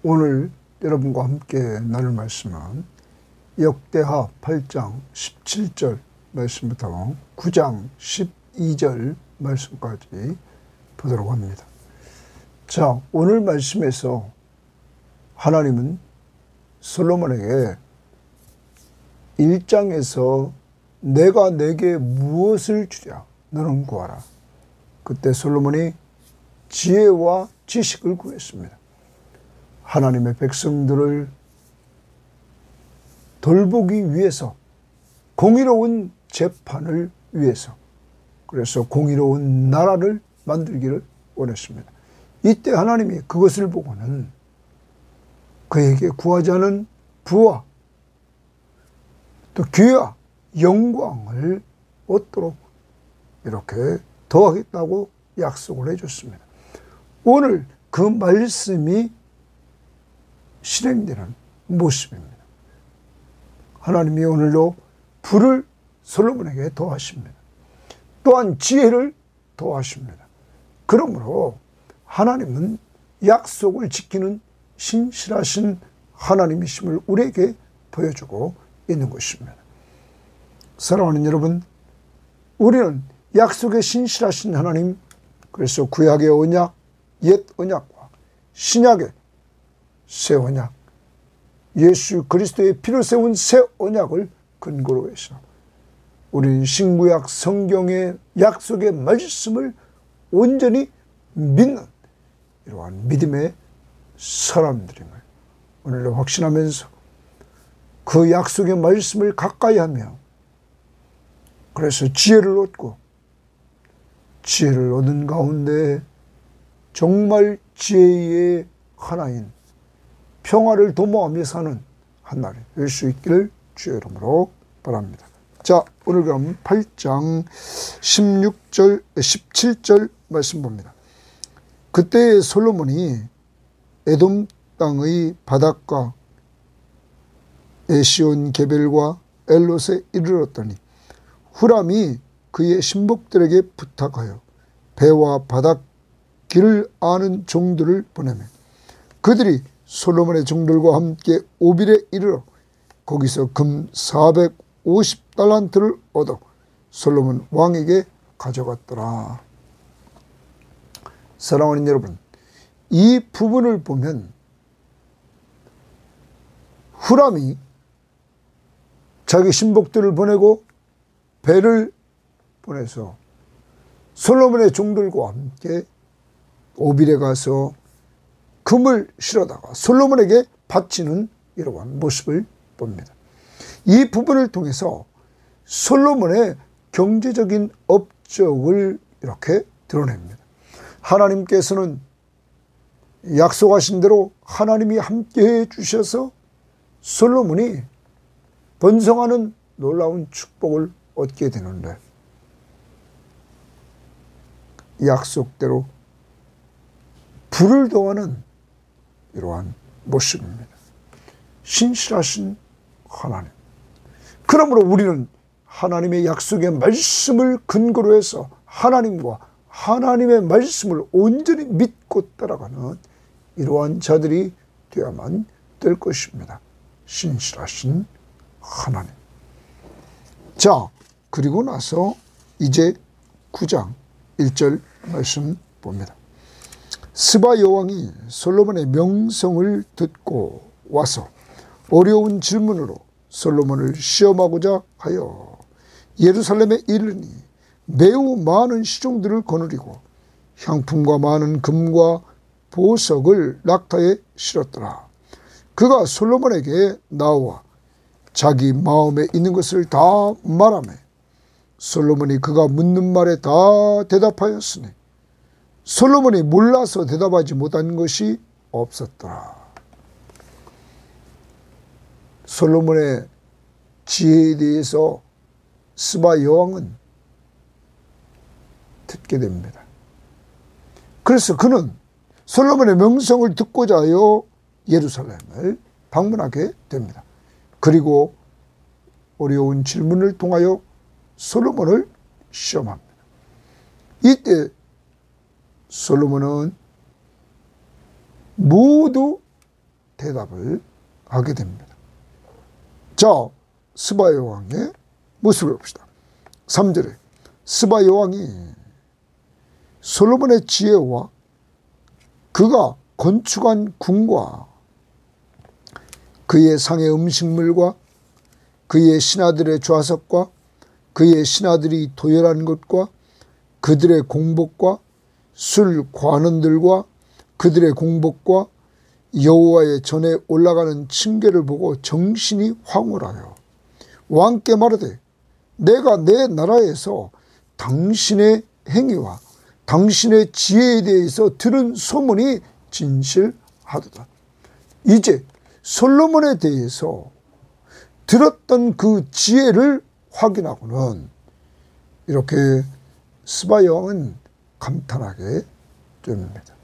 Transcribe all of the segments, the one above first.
오늘 여러분과 함께 나눌 말씀은 역대하 8장 17절 말씀부터 9장 12절 말씀까지 보도록 합니다. 자, 오늘 말씀에서 하나님은 솔로몬에게 1장에서 내가 내게 무엇을 주랴 너는 구하라. 그때 솔로몬이 지혜와 지식을 구했습니다. 하나님의 백성들을 돌보기 위해서, 공의로운 재판을 위해서, 그래서 공의로운 나라를 만들기를 원했습니다. 이때 하나님이 그것을 보고는 그에게 구하지 않은 부와 또 기회와 영광을 얻도록 이렇게 더하겠다고 약속을 해줬습니다. 오늘 그 말씀이 실행되는 모습입니다. 하나님이 오늘도 부를 솔로몬에게 더하십니다. 또한 지혜를 더하십니다. 그러므로 하나님은 약속을 지키는 신실하신 하나님이심을 우리에게 보여주고 있는 것입니다. 사랑하는 여러분, 우리는 약속의 신실하신 하나님, 그래서 구약의 언약, 옛 언약과 신약의 새 언약, 예수 그리스도의 피로 세운 새 언약을 근거로 해서 우리는 신구약 성경의 약속의 말씀을 온전히 믿는 이러한 믿음의 사람들임을 오늘도 확신하면서 그 약속의 말씀을 가까이 하며 그래서 지혜를 얻고 지혜를 얻은 가운데 정말 지혜의 하나인 평화를 도모하며 사는 한날이 될 수 있기를 주의 이름으로 바랍니다. 자, 오늘 그럼 8장 17절 말씀 봅니다. 그때 솔로몬이 에돔 땅의 바닷가 에시온 게벨과 엘롯에 이르렀더니 후람이 그의 신복들에게 부탁하여 배와 바닷길을 아는 종들을 보내매 그들이 솔로몬의 종들과 함께 오빌에 이르러 거기서 금 450달란트를 얻어 솔로몬 왕에게 가져갔더라. 사랑하는 여러분, 이 부분을 보면 후람이 자기 신복들을 보내고 배를 보내서 솔로몬의 종들과 함께 오빌에 가서 금을 실어다가 솔로몬에게 바치는 이러한 모습을 봅니다. 이 부분을 통해서 솔로몬의 경제적인 업적을 이렇게 드러냅니다. 하나님께서는 약속하신 대로 하나님이 함께해 주셔서 솔로몬이 번성하는 놀라운 축복을 얻게 되는데 약속대로 부를 더하는 이러한 모습입니다. 신실하신 하나님. 그러므로 우리는 하나님의 약속의 말씀을 근거로 해서 하나님과 하나님의 말씀을 온전히 믿고 따라가는 이러한 자들이 되어야만 될 것입니다. 신실하신 하나님. 자, 그리고 나서 이제 9장 1절 말씀 봅니다. 스바 여왕이 솔로몬의 명성을 듣고 와서 어려운 질문으로 솔로몬을 시험하고자 하여 예루살렘에 이르니 매우 많은 시종들을 거느리고 향품과 많은 금과 보석을 낙타에 실었더라. 그가 솔로몬에게 나와 자기 마음에 있는 것을 다 말하매 솔로몬이 그가 묻는 말에 다 대답하였으니 솔로몬이 몰라서 대답하지 못한 것이 없었더라. 솔로몬의 지혜에 대해서 스바 여왕은 듣게 됩니다. 그래서 그는 솔로몬의 명성을 듣고자 하여 예루살렘을 방문하게 됩니다. 그리고 어려운 질문을 통하여 솔로몬을 시험합니다. 이때 솔로몬은 모두 대답을 하게 됩니다. 자, 스바 여왕의 모습을 봅시다. 3절에 스바 여왕이 솔로몬의 지혜와 그가 건축한 궁과 그의 상의 음식물과 그의 신하들의 좌석과 그의 신하들이 도열한 것과 그들의 공복과 술 관원들과 그들의 공복과 여호와의 전에 올라가는 층계를 보고 정신이 황홀하여 왕께 말하되 내가 내 나라에서 당신의 행위와 당신의 지혜에 대해서 들은 소문이 진실하도다. 이제 솔로몬에 대해서 들었던 그 지혜를 확인하고는 이렇게 스바 여왕은 감탄하게 됩니다.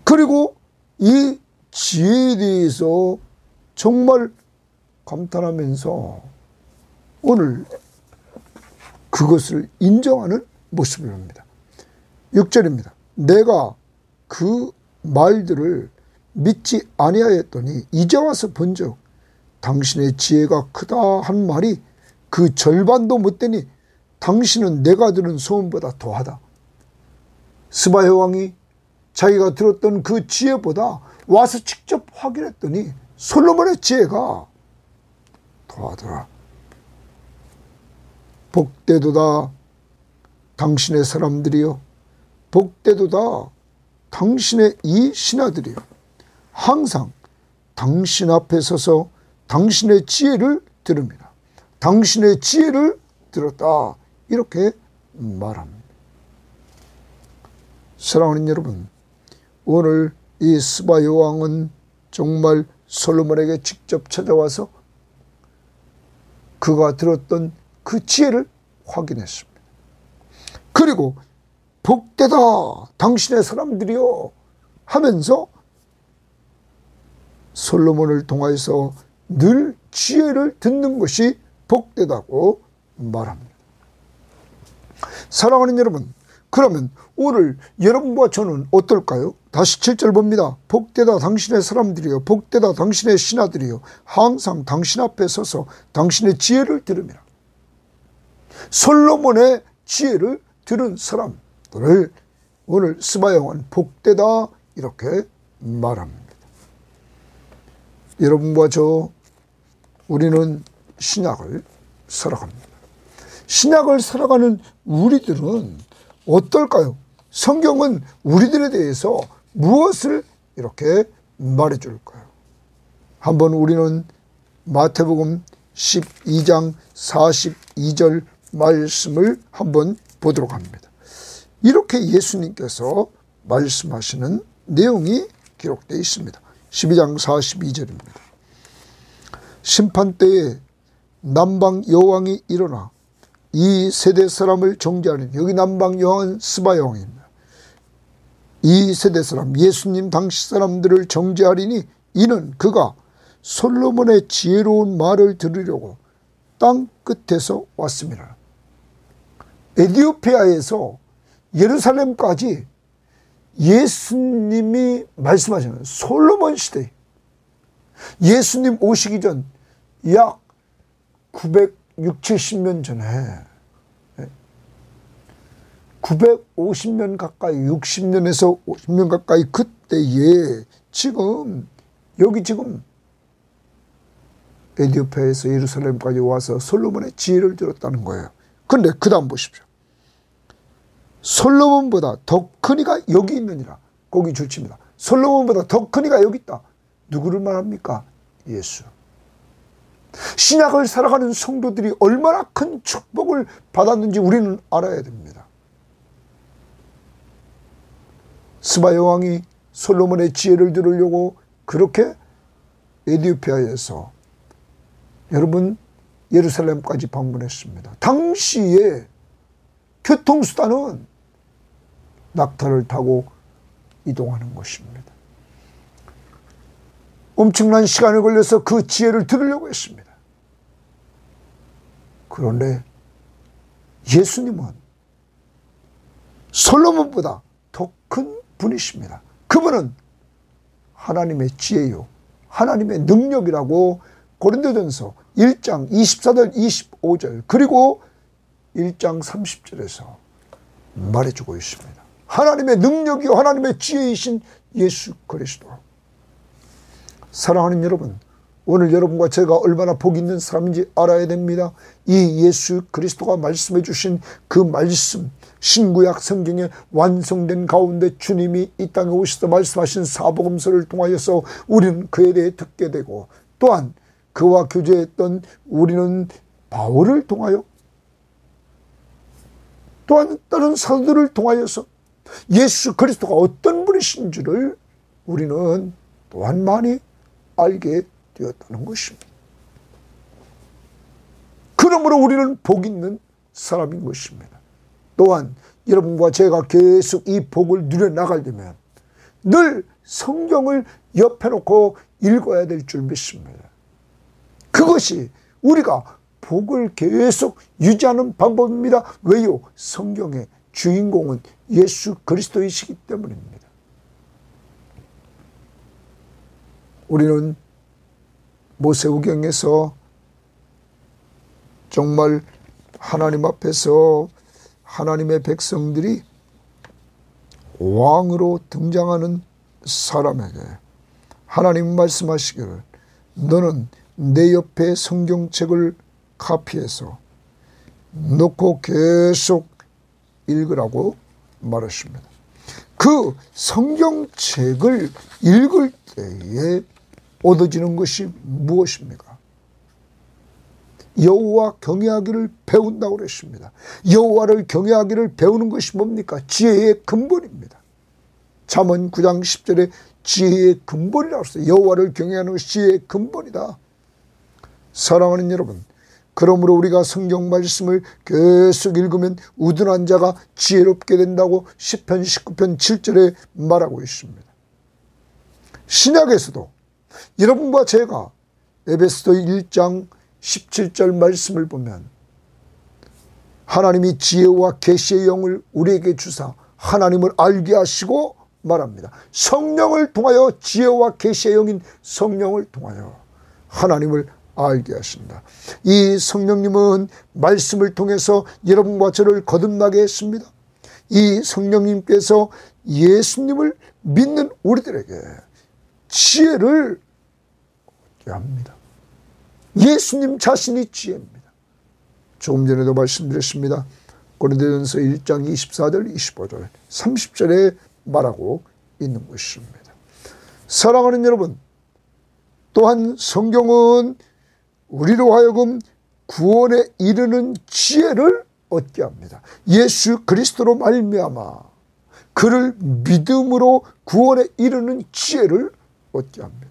그리고 이 지혜에 대해서 정말 감탄하면서 오늘 그것을 인정하는 모습을 합니다. 6절입니다. 내가 그 말들을 믿지 아니하였더니 이제 와서 본즉 당신의 지혜가 크다 한 말이 그 절반도 못되니 당신은 내가 들은 소문보다 더하다. 스바 여왕이 자기가 들었던 그 지혜보다 와서 직접 확인했더니 솔로몬의 지혜가 더하더라. 복되도다 당신의 사람들이여, 복되도다 당신의 이 신하들이여, 항상 당신 앞에 서서 당신의 지혜를 들읍니다. 당신의 지혜를 들었다. 이렇게 말합니다. 사랑하는 여러분, 오늘 이 스바 여왕은 정말 솔로몬에게 직접 찾아와서 그가 들었던 그 지혜를 확인했습니다. 그리고 복되다 당신의 사람들이여 하면서 솔로몬을 통하여서 늘 지혜를 듣는 것이 복되다고 말합니다. 사랑하는 여러분, 그러면 오늘 여러분과 저는 어떨까요? 다시 7절 봅니다. 복되다 당신의 사람들이여, 복되다 당신의 신하들이여, 항상 당신 앞에 서서 당신의 지혜를 들으미라. 솔로몬의 지혜를 들은 사람들을 오늘 스바 여왕은 복되다 이렇게 말합니다. 여러분과 저 우리는 신약을 살아갑니다. 신약을 살아가는 우리들은 어떨까요? 성경은 우리들에 대해서 무엇을 이렇게 말해줄까요? 한번 우리는 마태복음 12장 42절 말씀을 한번 보도록 합니다. 이렇게 예수님께서 말씀하시는 내용이 기록되어 있습니다. 12장 42절입니다. 심판때에 남방 여왕이 일어나 이 세대 사람을 정죄하는, 여기 남방 여왕은 스바 여왕입니다. 이 세대 사람, 예수님 당시 사람들을 정죄하리니 이는 그가 솔로몬의 지혜로운 말을 들으려고 땅 끝에서 왔습니다. 에디오피아에서 예루살렘까지 예수님이 말씀하시는 솔로몬 시대, 예수님 오시기 전 약 960-70년 전에 950년 가까이, 60년에서 50년 가까이 그때에 여기 지금 에디오피아에서 예루살렘까지 와서 솔로몬의 지혜를 들었다는 거예요. 그런데 그 다음 보십시오. 솔로몬보다 더 큰 이가 여기 있느니라. 거기 줄칩니다. 솔로몬보다 더 큰 이가 여기 있다. 누구를 말합니까? 예수. 신약을 살아가는 성도들이 얼마나 큰 축복을 받았는지 우리는 알아야 됩니다. 스바 여왕이 솔로몬의 지혜를 들으려고 그렇게 에디오피아에서 여러분 예루살렘까지 방문했습니다. 당시에 교통수단은 낙타를 타고 이동하는 것입니다. 엄청난 시간이 걸려서 그 지혜를 들으려고 했습니다. 그런데 예수님은 솔로몬보다 더 큰 분이십니다. 그분은 하나님의 지혜요, 하나님의 능력이라고 고린도전서 1장 24절 25절 그리고 1장 30절에서 말해주고 있습니다. 하나님의 능력이요 하나님의 지혜이신 예수 그리스도. 사랑하는 여러분, 오늘 여러분과 제가 얼마나 복 있는 사람인지 알아야 됩니다. 이 예수 그리스도가 말씀해 주신 그 말씀, 신구약 성경에 완성된 가운데 주님이 이 땅에 오셔서 말씀하신 사복음서를 통하여서 우리는 그에 대해 듣게 되고, 또한 그와 교제했던 우리는 바울을 통하여, 또한 다른 사도들을 통하여서 예수 그리스도가 어떤 분이신 줄을 우리는 또한 많이 알게 되었다는 것입니다. 그러므로 우리는 복 있는 사람인 것입니다. 또한 여러분과 제가 계속 이 복을 누려나가려면 늘 성경을 옆에 놓고 읽어야 될 줄 믿습니다. 그것이 우리가 복을 계속 유지하는 방법입니다. 왜요? 성경의 주인공은 예수 그리스도이시기 때문입니다. 우리는 모세오경에서 정말 하나님 앞에서 하나님의 백성들이 왕으로 등장하는 사람에게 하나님 말씀하시기를 너는 내 옆에 성경책을 카피해서 놓고 계속 읽으라고 말하십니다. 그 성경책을 읽을 때에 얻어지는 것이 무엇입니까? 여호와 경외하기를 배운다고 그랬습니다. 여호와를 경외하기를 배우는 것이 뭡니까? 지혜의 근본입니다. 잠언 9장 10절에 지혜의 근본이라고 했어요. 여호와를 경외하는 것이 지혜의 근본이다. 사랑하는 여러분, 그러므로 우리가 성경 말씀을 계속 읽으면 우둔한 자가 지혜롭게 된다고 시편 19편 7절에 말하고 있습니다. 신약에서도 여러분과 제가 에베소서 1장 17절 말씀을 보면 하나님이 지혜와 계시의 영을 우리에게 주사 하나님을 알게 하시고 말합니다. 성령을 통하여, 지혜와 계시의 영인 성령을 통하여 하나님을 알게 하신다. 이 성령님은 말씀을 통해서 여러분과 저를 거듭나게 했습니다. 이 성령님께서 예수님을 믿는 우리들에게 지혜를 얻게 합니다. 예수님 자신이 지혜입니다. 조금 전에도 말씀드렸습니다. 고린도전서 1장 24절, 25절, 30절에 말하고 있는 것입니다. 사랑하는 여러분, 또한 성경은 우리로 하여금 구원에 이르는 지혜를 얻게 합니다. 예수 그리스도로 말미암아 그를 믿음으로 구원에 이르는 지혜를 얻게 합니다.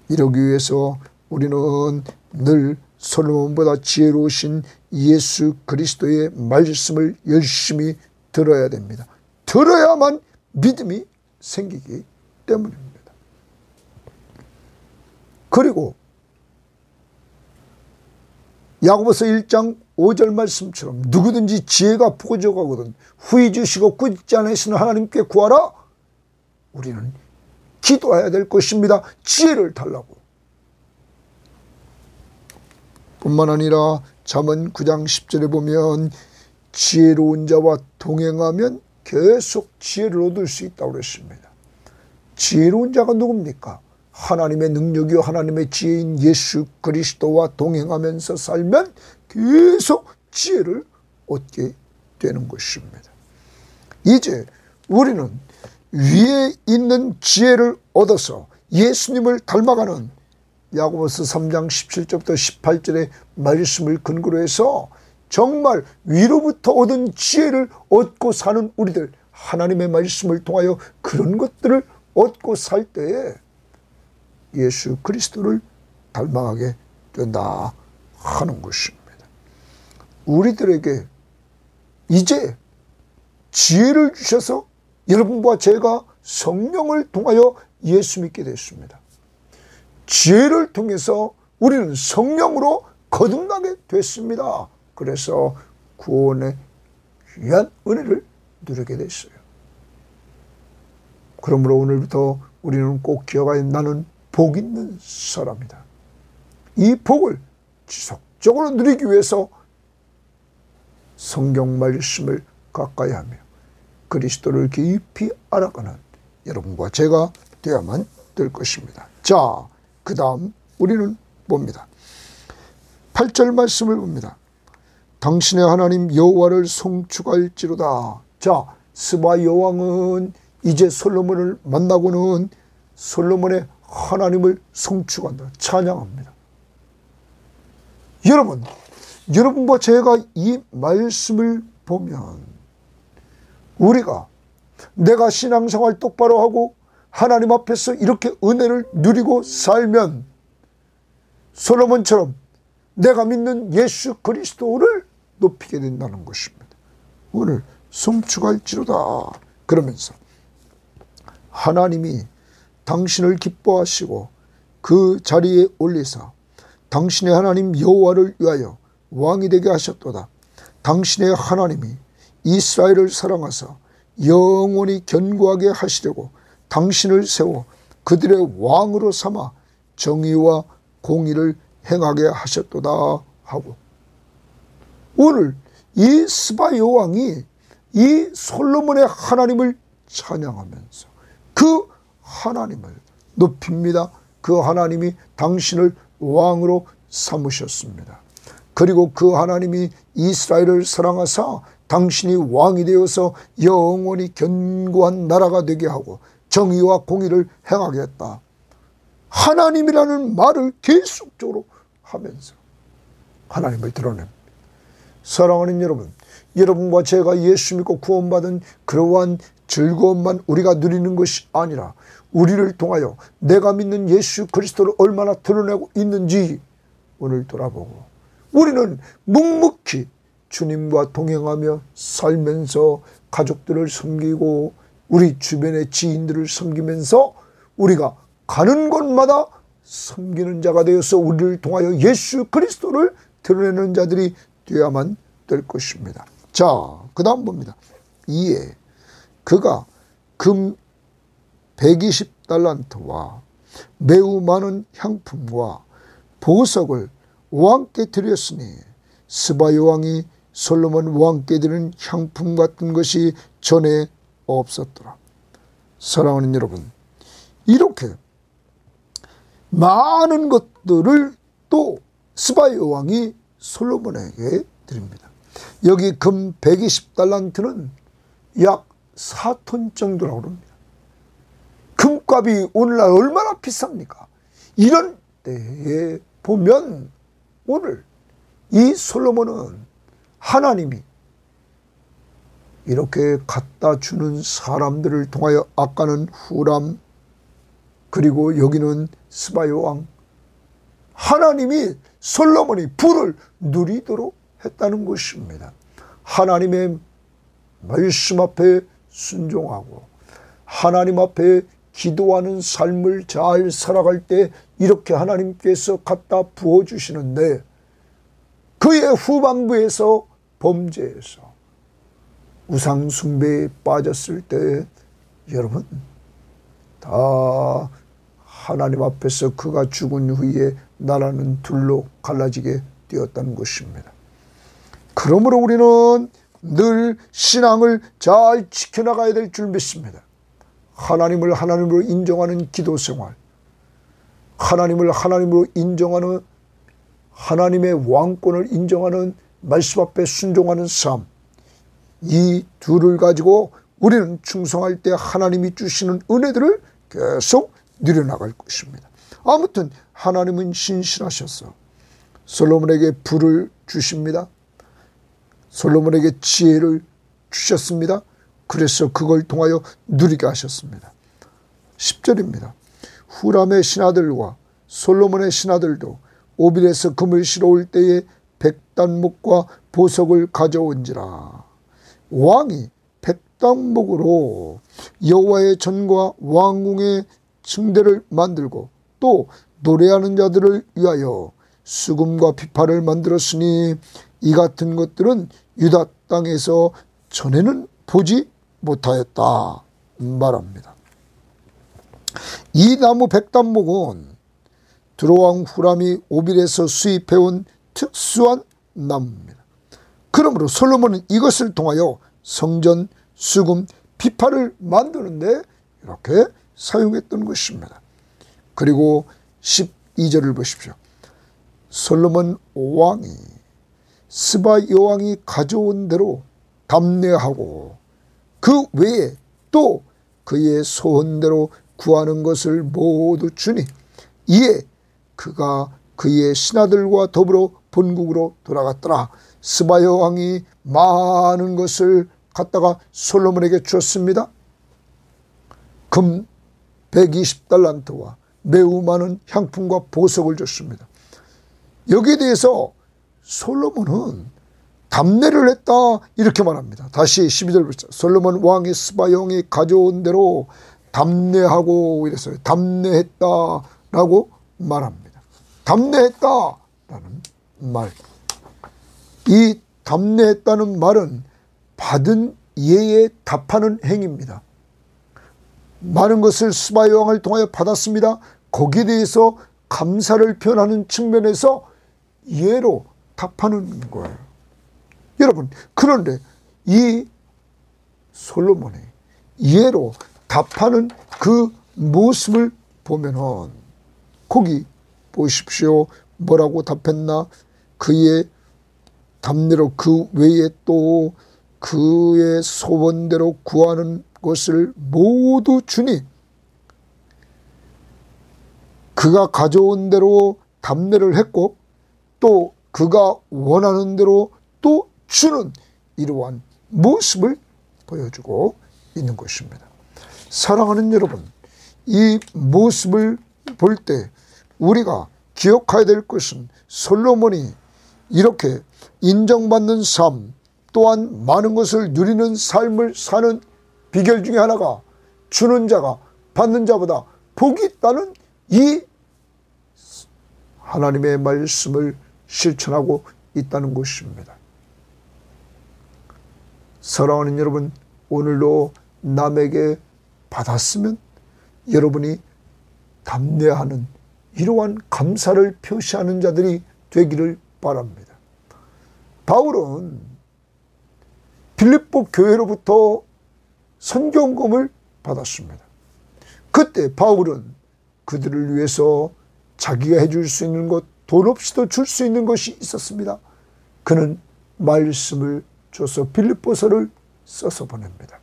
이러기 위해서 우리는 늘 솔로몬보다 지혜로우신 예수 그리스도의 말씀을 열심히 들어야 됩니다. 들어야만 믿음이 생기기 때문입니다. 그리고 야고보서 1장 5절 말씀처럼 누구든지 지혜가 부족하거든 후히 주시고 꾸짖지 않으시는 하나님께 구하라. 우리는 기도해야 될 것입니다. 지혜를 달라고. 뿐만 아니라 잠언 9장 10절에 보면 지혜로운 자와 동행하면 계속 지혜를 얻을 수 있다고 그랬습니다. 지혜로운 자가 누굽니까? 하나님의 능력이요 하나님의 지혜인 예수 그리스도와 동행하면서 살면 계속 지혜를 얻게 되는 것입니다. 이제 우리는 위에 있는 지혜를 얻어서 예수님을 닮아가는 야고보서 3장 17절부터 18절의 말씀을 근거로 해서 정말 위로부터 얻은 지혜를 얻고 사는 우리들, 하나님의 말씀을 통하여 그런 것들을 얻고 살 때에 예수 그리스도를 닮아가게 된다 하는 것입니다. 우리들에게 이제 지혜를 주셔서 여러분과 제가 성령을 통하여 예수 믿게 됐습니다. 지혜를 통해서 우리는 성령으로 거듭나게 됐습니다. 그래서 구원의 귀한 은혜를 누리게 됐어요. 그러므로 오늘부터 우리는 꼭 기억하여 나는 복 있는 사람이다. 이 복을 지속적으로 누리기 위해서 성경 말씀을 가까이 하며 그리스도를 깊이 알아가는 여러분과 제가 되어야만 될 것입니다. 자, 그 다음 우리는 봅니다. 8절 말씀을 봅니다. 당신의 하나님 여호와를 송축할지로다. 자, 스바 여왕은 이제 솔로몬을 만나고는 솔로몬의 하나님을 송축한다. 찬양합니다. 여러분과 제가 이 말씀을 보면 우리가 내가 신앙생활 똑바로 하고 하나님 앞에서 이렇게 은혜를 누리고 살면 솔로몬처럼 내가 믿는 예수 그리스도를 높이게 된다는 것입니다. 오늘 송축할지로다. 그러면서 하나님이 당신을 기뻐하시고 그 자리에 올리사 당신의 하나님 여호와를 위하여 왕이 되게 하셨도다. 당신의 하나님이 이스라엘을 사랑하사 영원히 견고하게 하시려고 당신을 세워 그들의 왕으로 삼아 정의와 공의를 행하게 하셨도다 하고, 오늘 이 스바 여왕이 이 솔로몬의 하나님을 찬양하면서 그 하나님을 높입니다. 그 하나님이 당신을 왕으로 삼으셨습니다. 그리고 그 하나님이 이스라엘을 사랑하사 당신이 왕이 되어서 영원히 견고한 나라가 되게 하고 정의와 공의를 행하게 했다. 하나님이라는 말을 계속적으로 하면서 하나님을 드러냅니다. 사랑하는 여러분, 여러분과 제가 예수 믿고 구원받은 그러한 즐거움만 우리가 누리는 것이 아니라 우리를 통하여 내가 믿는 예수 그리스도를 얼마나 드러내고 있는지 오늘 돌아보고 우리는 묵묵히 주님과 동행하며 살면서 가족들을 섬기고 우리 주변의 지인들을 섬기면서 우리가 가는 곳마다 섬기는 자가 되어서 우리를 통하여 예수 그리스도를 드러내는 자들이 되어야만 될 것입니다. 자, 그 다음 봅니다. 이에 그가 금 120달란트와 매우 많은 향품과 보석을 왕께 드렸으니 스바 여왕이 솔로몬 왕께 드린 향품 같은 것이 전에 없었더라. 사랑하는 여러분, 이렇게 많은 것들을 또 스바 여왕이 솔로몬에게 드립니다. 여기 금 120달란트는 약 4톤 정도라고 합니다. 금값이 오늘날 얼마나 비쌉니까? 이런 때에 보면 오늘 이 솔로몬은 하나님이 이렇게 갖다 주는 사람들을 통하여, 아까는 후람, 그리고 여기는 스바 여왕, 하나님이 솔로몬이 부를 누리도록 했다는 것입니다. 하나님의 말씀 앞에 순종하고 하나님 앞에 기도하는 삶을 잘 살아갈 때 이렇게 하나님께서 갖다 부어주시는데, 그의 후반부에서 범죄해서 우상 숭배에 빠졌을 때 여러분 다 하나님 앞에서 그가 죽은 후에 나라는 둘로 갈라지게 되었다는 것입니다. 그러므로 우리는 늘 신앙을 잘 지켜나가야 될 줄 믿습니다. 하나님을 하나님으로 인정하는 기도 생활, 하나님을 하나님으로 인정하는, 하나님의 왕권을 인정하는 말씀 앞에 순종하는 삶, 이 둘을 가지고 우리는 충성할 때 하나님이 주시는 은혜들을 계속 누려나갈 것입니다. 아무튼 하나님은 신실하셔서 솔로몬에게 부를 주십니다. 솔로몬에게 지혜를 주셨습니다. 그래서 그걸 통하여 누리게 하셨습니다. 10절입니다. 후람의 신하들과 솔로몬의 신하들도 오빌에서 금을 실어올 때에 백단목과 보석을 가져온지라. 왕이 백단목으로 여호와의 전과 왕궁의 층대를 만들고 또 노래하는 자들을 위하여 수금과 비파를 만들었으니 이 같은 것들은 유다 땅에서 전에는 보지 못하였다 말합니다. 이 나무 백단목은 두로왕 후람이 오빌에서 수입해온 특수한 나무입니다. 그러므로 솔로몬은 이것을 통하여 성전, 수금, 비파를 만드는데 이렇게 사용했던 것입니다. 그리고 12절을 보십시오. 솔로몬 왕이 스바 여왕이 가져온 대로 담례하고 그 외에 또 그의 소원대로 구하는 것을 모두 주니 이에 그가 그의 신하들과 더불어 본국으로 돌아갔더라. 스바 여왕이 많은 것을 갖다가 솔로몬에게 주었습니다. 금 120달란트와 매우 많은 향품과 보석을 줬습니다. 여기에 대해서 솔로몬은 담례를 했다 이렇게 말합니다. 다시 12절 보시죠. 솔로몬 왕이 스바 여왕이 가져온 대로 담례하고 이랬어요. 담례했다라고 말합니다. 담례했다라는 말. 이 담례했다는 말은 받은 예에 답하는 행위입니다. 많은 것을 스바 여왕을 통하여 받았습니다. 거기에 대해서 감사를 표현하는 측면에서 예로 답하는 거예요. 여러분, 그런데 이 솔로몬의 예로 답하는 그 모습을 보면은 거기 보십시오. 뭐라고 답했나? 그의 담례로 그 외에 또 그의 소원대로 구하는 것을 모두 주니 그가 가져온 대로 담례를 했고 또 그가 원하는 대로 또 주는 이러한 모습을 보여주고 있는 것입니다. 사랑하는 여러분, 이 모습을 볼 때 우리가 기억해야 될 것은 솔로몬이 이렇게 인정받는 삶 또한 많은 것을 누리는 삶을 사는 비결 중에 하나가 주는 자가 받는 자보다 복이 있다는 이 하나님의 말씀을 실천하고 있다는 것입니다. 사랑하는 여러분, 오늘도 남에게 받았으면 여러분이 담례하는 이러한 감사를 표시하는 자들이 되기를 바랍니다. 바울은 빌립보 교회로부터 선경금을 받았습니다. 그때 바울은 그들을 위해서 자기가 해줄 수 있는 것, 돈 없이도 줄 수 있는 것이 있었습니다. 그는 말씀을 줘서 빌립보서를 써서 보냅니다.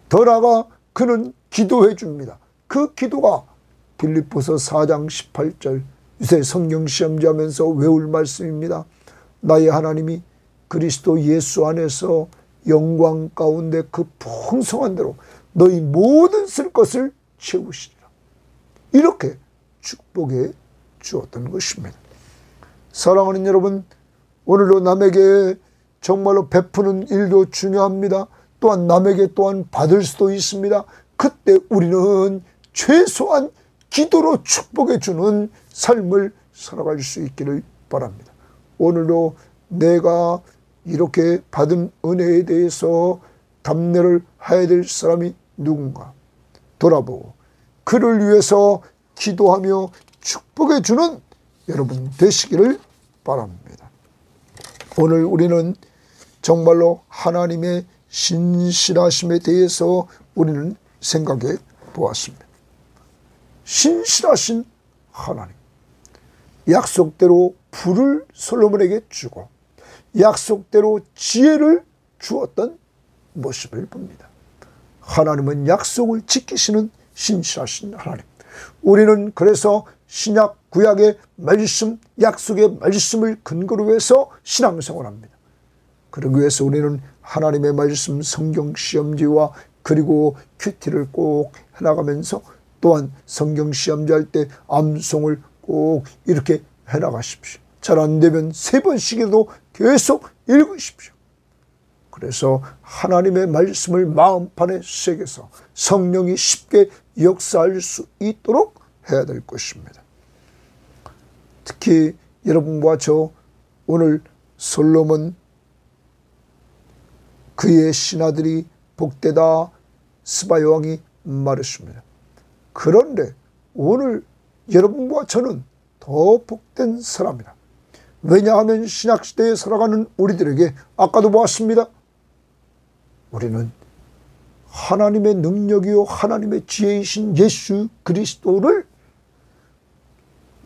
더 나아가 그는 기도해 줍니다. 그 기도가 빌립보서 4장 18절 요새 성경 시험지하면서 외울 말씀입니다. 나의 하나님이 그리스도 예수 안에서 영광 가운데 그 풍성한 대로 너희 모든 쓸 것을 채우시리라. 이렇게 축복해 주었던 것입니다. 사랑하는 여러분, 오늘도 남에게 정말로 베푸는 일도 중요합니다. 또한 남에게 또한 받을 수도 있습니다. 그때 우리는 최소한 기도로 축복해 주는 삶을 살아갈 수 있기를 바랍니다. 오늘도 내가 이렇게 받은 은혜에 대해서 담례를 해야 될 사람이 누군가 돌아보고 그를 위해서 기도하며 축복해 주는 여러분 되시기를 바랍니다. 오늘 우리는 정말로 하나님의 신실하심에 대해서 우리는 생각해 보았습니다. 신실하신 하나님, 약속대로 불을 솔로몬에게 주고 약속대로 지혜를 주었던 모습을 봅니다. 하나님은 약속을 지키시는 신실하신 하나님. 우리는 그래서 신약 구약의 말씀, 약속의 말씀을 근거로 해서 신앙생활합니다. 그러기 위해서 우리는 하나님의 말씀 성경 시험지와 그리고 큐티를 꼭 해나가면서 또한 성경 시험지 할 때 암송을 꼭 이렇게 해나가십시오. 잘 안되면 3번씩이라도 계속 읽으십시오. 그래서 하나님의 말씀을 마음판에 새겨서 성령이 쉽게 역사할 수 있도록 해야 될 것입니다. 특히 여러분과 저 오늘 솔로몬 그의 신하들이 복되다 스바 여왕이 말했습니다. 그런데 오늘 여러분과 저는 더 복된 사람이다. 왜냐하면 신약시대에 살아가는 우리들에게 아까도 보았습니다. 우리는 하나님의 능력이요 하나님의 지혜이신 예수 그리스도를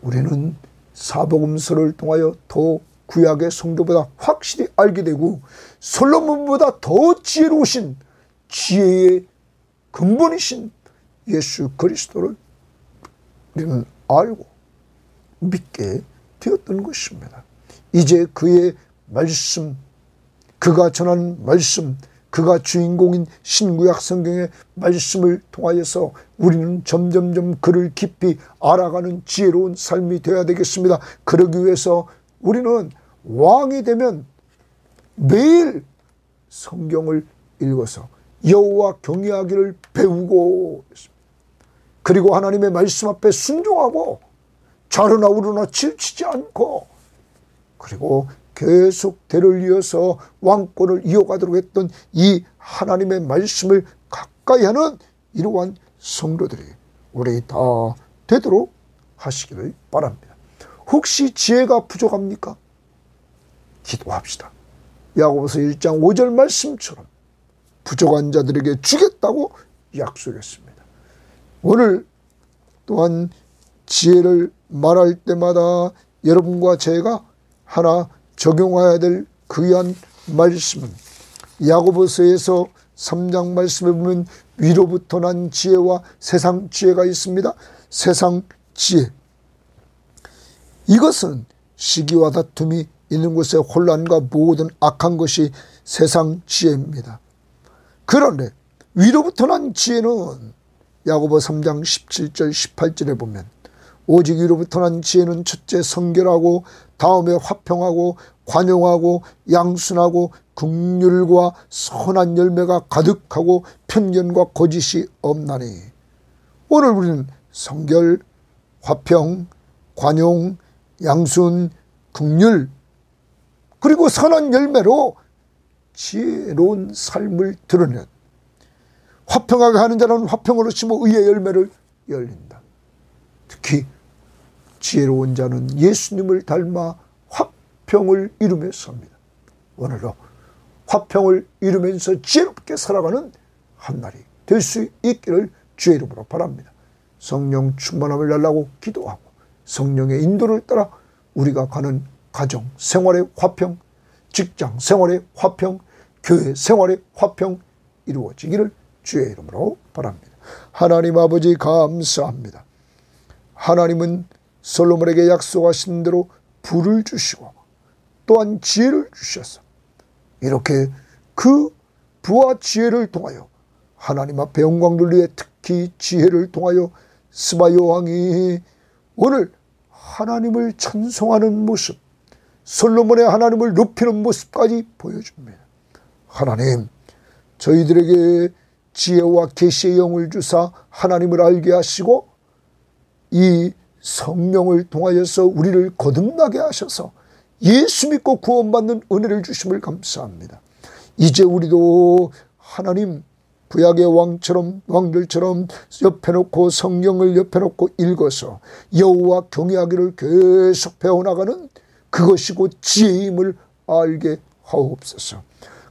우리는 사복음서를 통하여 더 구약의 성도보다 확실히 알게 되고 솔로몬보다 더 지혜로우신 지혜의 근본이신 예수 그리스도를 우리는 알고 믿게 되었던 것입니다. 이제 그의 말씀, 그가 전한 말씀, 그가 주인공인 신구약 성경의 말씀을 통하여서 우리는 점점점 그를 깊이 알아가는 지혜로운 삶이 되어야 되겠습니다. 그러기 위해서 우리는 왕이 되면 매일 성경을 읽어서 여호와 경외하기를 배우고 그리고 하나님의 말씀 앞에 순종하고 좌로나 우로나 치우치지 않고 그리고 계속 대를 이어서 왕권을 이어가도록 했던 이 하나님의 말씀을 가까이 하는 이러한 성도들이 우리 다 되도록 하시기를 바랍니다. 혹시 지혜가 부족합니까? 기도합시다. 야고보서 1장 5절 말씀처럼 부족한 자들에게 주겠다고 약속했습니다. 오늘 또한 지혜를 말할 때마다 여러분과 제가 하나 적용해야 될 귀한 말씀은 야고보서에서 3장 말씀에 보면 위로부터 난 지혜와 세상 지혜가 있습니다. 세상 지혜, 이것은 시기와 다툼이 있는 곳에 혼란과 모든 악한 것이 세상 지혜입니다. 그런데 위로부터 난 지혜는 야고보 3장 17절 18절에 보면 오직 위로부터 난 지혜는 첫째 성결하고 다음에 화평하고 관용하고 양순하고 긍휼과 선한 열매가 가득하고 편견과 거짓이 없나니. 오늘 우리는 성결, 화평, 관용, 양순, 긍휼 그리고 선한 열매로 지혜로운 삶을 드러낸, 화평하게 하는 자는 화평으로 심어 의의 열매를 열린다. 특히 지혜로운 자는 예수님을 닮아 화평을 이루며 삽니다. 오늘도 화평을 이루면서 지혜롭게 살아가는 한 날이 될 수 있기를 주의 이름으로 바랍니다. 성령 충만함을 달라고 기도하고 성령의 인도를 따라 우리가 가는 가정 생활의 화평, 직장 생활의 화평, 교회 생활의 화평 이루어지기를 주의 이름으로 바랍니다. 하나님 아버지 감사합니다. 하나님은 솔로몬에게 약속하신 대로 부를 주시고 또한 지혜를 주셔서 이렇게 그 부와 지혜를 통하여 하나님 앞에 영광 돌리에 특히 지혜를 통하여 스바 여왕이 오늘 하나님을 찬송하는 모습, 솔로몬의 하나님을 높이는 모습까지 보여줍니다. 하나님, 저희들에게 지혜와 계시의 영을 주사 하나님을 알게 하시고 이 성령을 통하여서 우리를 거듭나게 하셔서 예수 믿고 구원받는 은혜를 주심을 감사합니다. 이제 우리도 하나님 구약의 왕들처럼 옆에 놓고 성경을 옆에 놓고 읽어서 여호와 경외하기를 계속 배워나가는 그것이 곧 지혜임을 알게 하옵소서.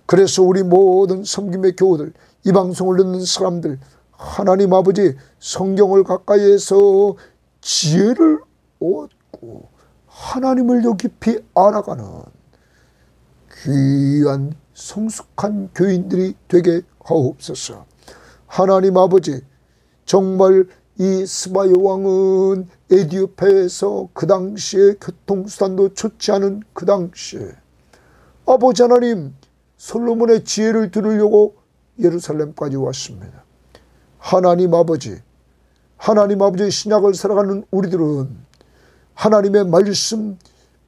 그래서 우리 모든 섬김의 교우들, 이 방송을 듣는 사람들, 하나님 아버지 성경을 가까이에서 지혜를 얻고 하나님을 더 깊이 알아가는 귀한 성숙한 교인들이 되게 하옵소서. 하나님 아버지, 정말 이 스바 여왕은 에티오피아에서 그 당시에 교통수단도 좋지 않은 그 당시에 아버지 하나님 솔로몬의 지혜를 들으려고 예루살렘까지 왔습니다. 하나님 아버지 신약을 살아가는 우리들은 하나님의 말씀,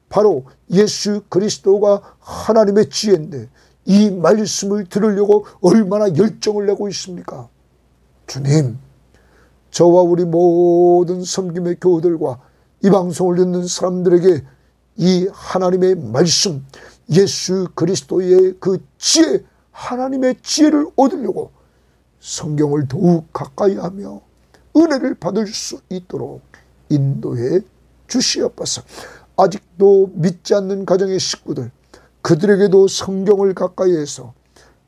바로 예수 그리스도가 하나님의 지혜인데 이 말씀을 들으려고 얼마나 열정을 내고 있습니까? 주님, 저와 우리 모든 섬김의 교우들과 이 방송을 듣는 사람들에게 이 하나님의 말씀, 예수 그리스도의 그 지혜, 하나님의 지혜를 얻으려고 성경을 더욱 가까이 하며 은혜를 받을 수 있도록 인도해 주시옵소서. 아직도 믿지 않는 가정의 식구들, 그들에게도 성경을 가까이 해서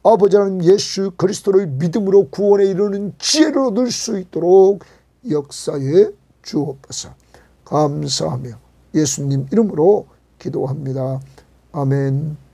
아버지 하나님 예수 그리스도를 믿음으로 구원에 이르는 지혜를 얻을 수 있도록 역사해 주옵소서. 감사하며 예수님 이름으로 기도합니다. 아멘.